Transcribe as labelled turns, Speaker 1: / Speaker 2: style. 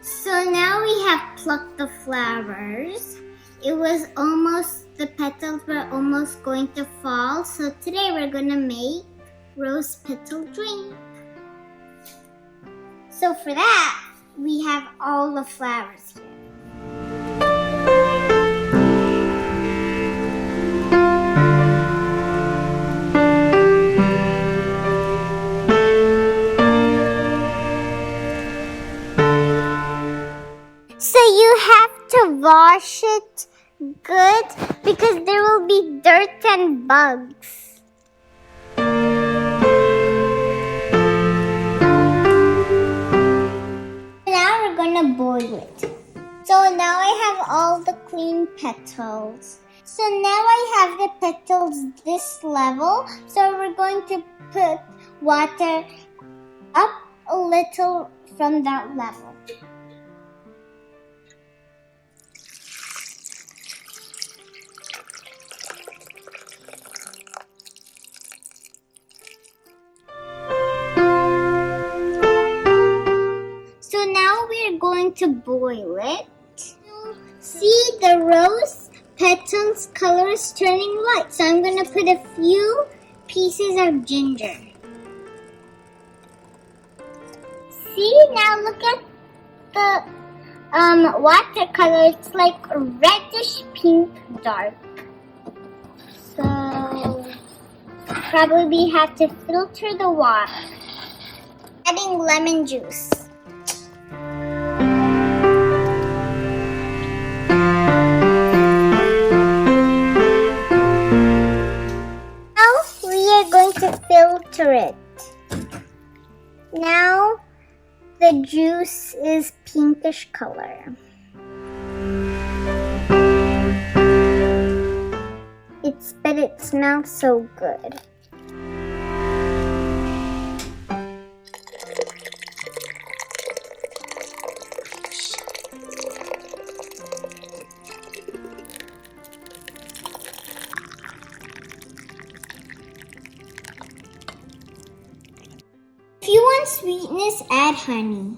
Speaker 1: So now we have plucked the flowers. The petals were almost going to fall. So today we're gonna make rose petal drink. So for that, we have all the flowers here. So you have to wash it good because there will be dirt and bugs. Now we're gonna boil it. So now I have all the clean petals. So now I have the petals this level. So we're going to put water up a little from that level. So now we're going to boil it. See, the rose petals color is turning white. So I'm going to put a few pieces of ginger. See, now look at the watercolor. It's like reddish pink dark. So probably we have to filter the water. Adding lemon juice. Going to filter it. Now the juice is pinkish color. But it smells so good. If you want sweetness, add honey.